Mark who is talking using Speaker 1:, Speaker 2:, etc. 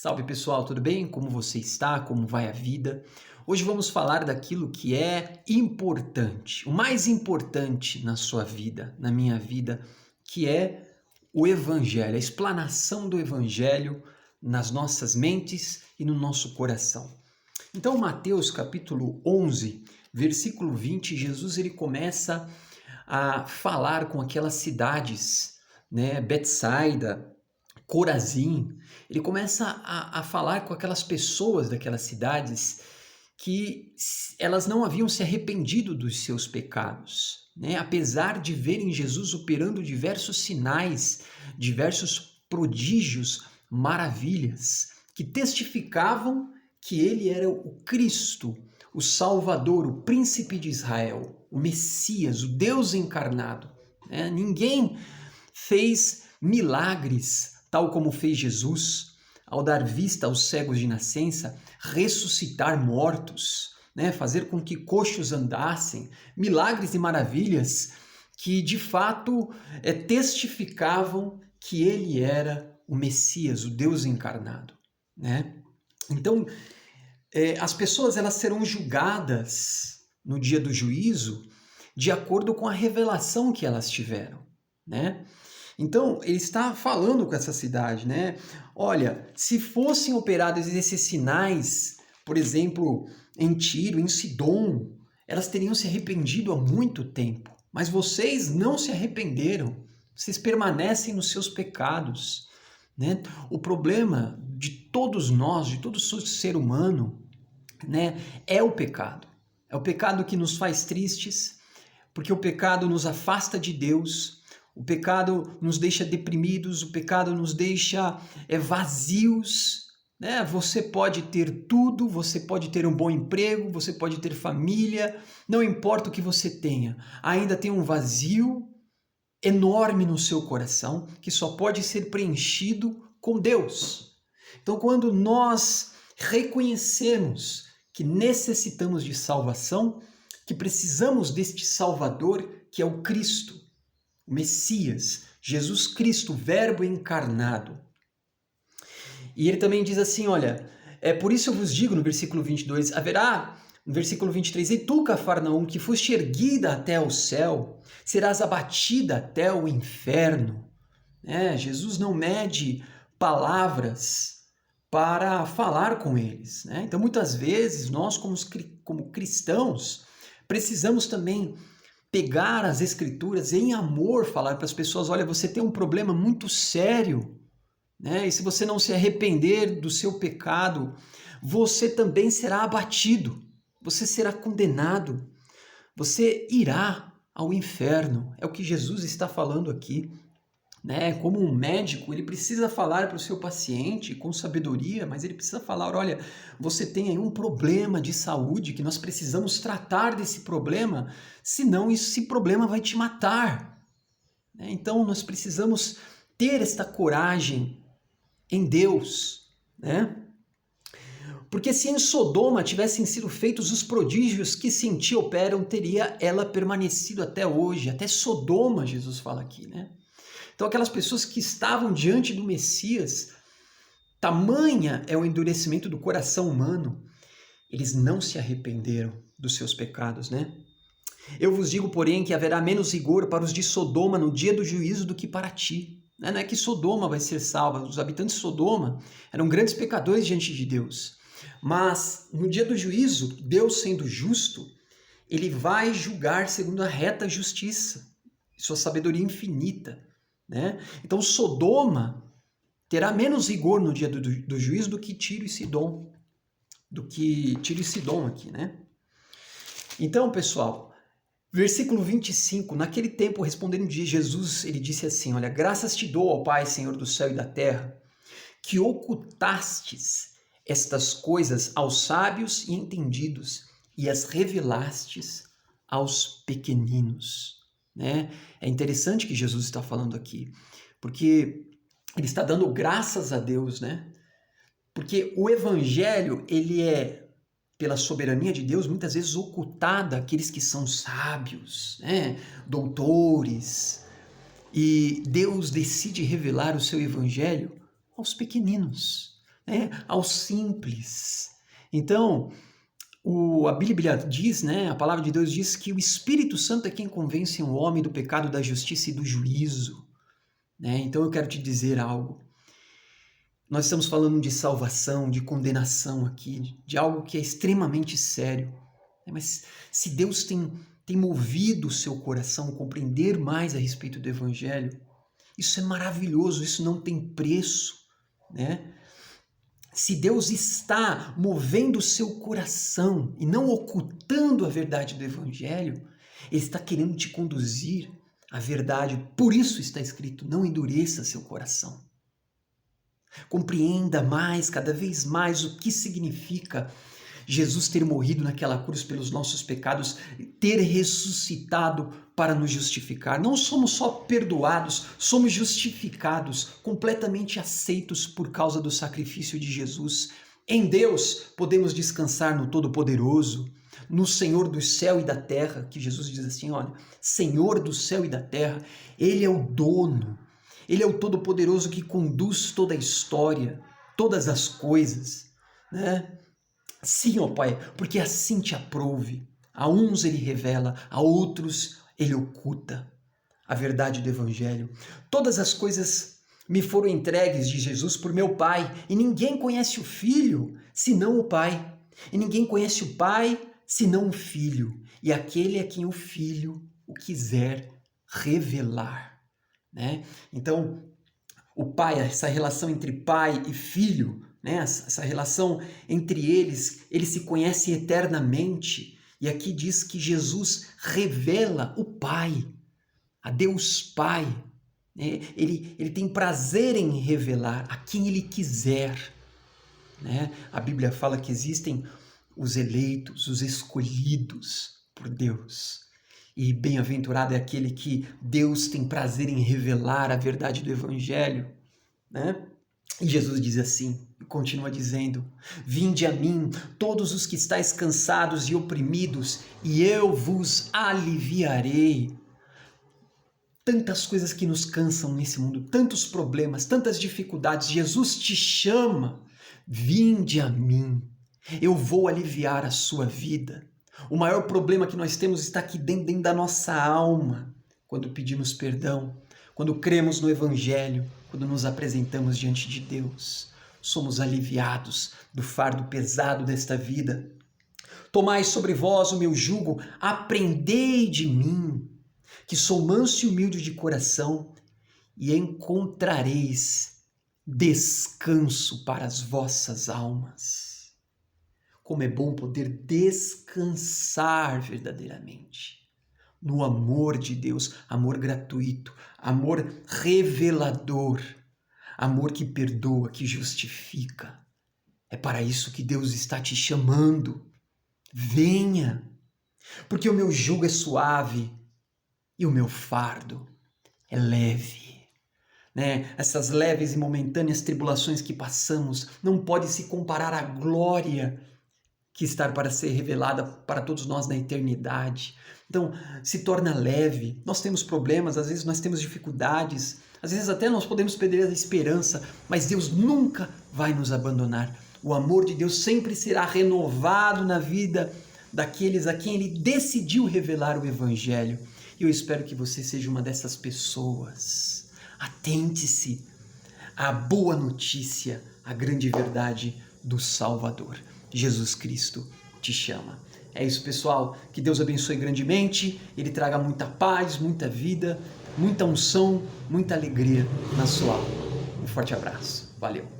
Speaker 1: Salve pessoal, tudo bem? Como você está? Como vai a vida? Hoje vamos falar daquilo que é importante, o mais importante na sua vida, na minha vida, que é o Evangelho, a explanação do Evangelho nas nossas mentes e no nosso coração. Então, Mateus capítulo 11, versículo 20, Jesus ele começa a falar com aquelas cidades, né, Betsaida, Corazim, ele começa a falar com aquelas pessoas daquelas cidades que elas não haviam se arrependido dos seus pecados, né? Apesar de verem Jesus operando diversos sinais, diversos prodígios, maravilhas, que testificavam que ele era o Cristo, o Salvador, o Príncipe de Israel, o Messias, o Deus encarnado, né? Ninguém fez milagres tal como fez Jesus, ao dar vista aos cegos de nascença, ressuscitar mortos, né? Fazer com que coxos andassem, milagres e maravilhas que de fato testificavam que ele era o Messias, o Deus encarnado, né? Então, as pessoas elas serão julgadas no dia do juízo de acordo com a revelação que elas tiveram, né? Então, ele está falando com essa cidade, né? Olha, se fossem operados esses sinais, por exemplo, em Tiro, em Sidom, elas teriam se arrependido há muito tempo. Mas vocês não se arrependeram. Vocês permanecem nos seus pecados, né? O problema de todos nós, de todo ser humano, né, é o pecado. É o pecado que nos faz tristes, porque o pecado nos afasta de Deus. O pecado nos deixa deprimidos, o pecado nos deixa vazios, né? Você pode ter tudo, você pode ter um bom emprego, você pode ter família, não importa o que você tenha, ainda tem um vazio enorme no seu coração que só pode ser preenchido com Deus. Então, quando nós reconhecemos que necessitamos de salvação, que precisamos deste Salvador, que é o Cristo, o Messias, Jesus Cristo, o Verbo encarnado. E ele também diz assim, olha, por isso eu vos digo no versículo 22, haverá, no versículo 23, e tu, Cafarnaum, que foste erguida até o céu, serás abatida até o inferno. Jesus não mede palavras para falar com eles, né? Então, muitas vezes, nós como cristãos, precisamos também pegar as escrituras em amor, falar para as pessoas, olha, você tem um problema muito sério, né? E se você não se arrepender do seu pecado, você também será abatido, você será condenado, você irá ao inferno. É o que Jesus está falando aqui, né? Como um médico, ele precisa falar para o seu paciente com sabedoria, mas ele precisa falar, olha, você tem aí um problema de saúde que nós precisamos tratar desse problema, senão esse problema vai te matar. Então nós precisamos ter esta coragem em Deus, né? Porque se em Sodoma tivessem sido feitos os prodígios que se em ti operam, teria ela permanecido até hoje, até Sodoma, Jesus fala aqui, né? Então aquelas pessoas que estavam diante do Messias, tamanha é o endurecimento do coração humano, eles não se arrependeram dos seus pecados, né? Eu vos digo, porém, que haverá menos rigor para os de Sodoma no dia do juízo do que para ti. Não é que Sodoma vai ser salva, os habitantes de Sodoma eram grandes pecadores diante de Deus. Mas no dia do juízo, Deus sendo justo, ele vai julgar segundo a reta justiça, sua sabedoria infinita, né? Então Sodoma terá menos rigor no dia do juízo do que Tiro e Sidom, aqui, né? Então, pessoal, versículo 25, naquele tempo, respondendo Jesus, ele disse assim, olha, graças te dou, ó Pai, Senhor do céu e da terra, que ocultastes estas coisas aos sábios e entendidos e as revelastes aos pequeninos, né? É interessante que Jesus está falando aqui, porque ele está dando graças a Deus, né? Porque o evangelho, ele é, pela soberania de Deus, muitas vezes ocultado àqueles que são sábios, né? Doutores, e Deus decide revelar o seu evangelho aos pequeninos. né, ao simples. Então, a Bíblia diz, né, a palavra de Deus diz que o Espírito Santo é quem convence o homem do pecado, da justiça e do juízo. Né? Então eu quero te dizer algo. Nós estamos falando de salvação, de condenação aqui, de algo que é extremamente sério. Mas se Deus tem movido o seu coração a compreender mais a respeito do Evangelho, isso é maravilhoso, isso não tem preço, né? Se Deus está movendo o seu coração e não ocultando a verdade do Evangelho, Ele está querendo te conduzir à verdade. Por isso está escrito, não endureça seu coração. Compreenda mais, cada vez mais, o que significa Jesus ter morrido naquela cruz pelos nossos pecados, ter ressuscitado para nos justificar. Não somos só perdoados, somos justificados, completamente aceitos por causa do sacrifício de Jesus. Em Deus podemos descansar no Todo-Poderoso, no Senhor do céu e da terra, que Jesus diz assim, olha, Senhor do céu e da terra, Ele é o dono, Ele é o Todo-Poderoso que conduz toda a história, todas as coisas, né? Sim, ó Pai, porque assim te aprouve. A uns Ele revela, a outros Ele oculta a verdade do Evangelho. Todas as coisas me foram entregues de Jesus por meu Pai, e ninguém conhece o Filho, senão o Pai. E ninguém conhece o Pai, senão o Filho, e aquele a quem o Filho o quiser revelar. Né? Então, o Pai, essa relação entre Pai e Filho, né? Essa relação entre eles se conhece eternamente. E aqui diz que Jesus revela o Pai, a Deus Pai. Né? Ele tem prazer em revelar a quem Ele quiser. Né? A Bíblia fala que existem os eleitos, os escolhidos por Deus. E bem-aventurado é aquele que Deus tem prazer em revelar a verdade do Evangelho. Né? E Jesus diz assim, e continua dizendo, vinde a mim, todos os que estáis cansados e oprimidos, e eu vos aliviarei. Tantas coisas que nos cansam nesse mundo, tantos problemas, tantas dificuldades, Jesus te chama, vinde a mim, eu vou aliviar a sua vida. O maior problema que nós temos está aqui dentro da nossa alma, quando pedimos perdão, quando cremos no Evangelho, quando nos apresentamos diante de Deus. Somos aliviados do fardo pesado desta vida. Tomai sobre vós o meu jugo, aprendei de mim, que sou manso e humilde de coração, e encontrareis descanso para as vossas almas. Como é bom poder descansar verdadeiramente no amor de Deus, amor gratuito, amor revelador, amor que perdoa, que justifica. É para isso que Deus está te chamando. Venha, porque o meu jugo é suave e o meu fardo é leve. Né? Essas leves e momentâneas tribulações que passamos não podem se comparar à glória que está para ser revelada para todos nós na eternidade. Então, se torna leve. Nós temos problemas, às vezes nós temos dificuldades, às vezes até nós podemos perder a esperança, mas Deus nunca vai nos abandonar. O amor de Deus sempre será renovado na vida daqueles a quem Ele decidiu revelar o Evangelho. E eu espero que você seja uma dessas pessoas. Atente-se à boa notícia, à grande verdade do Salvador. Jesus Cristo te chama. É isso, pessoal. Que Deus abençoe grandemente. Ele traga muita paz, muita vida, muita unção, muita alegria na sua alma. Um forte abraço. Valeu.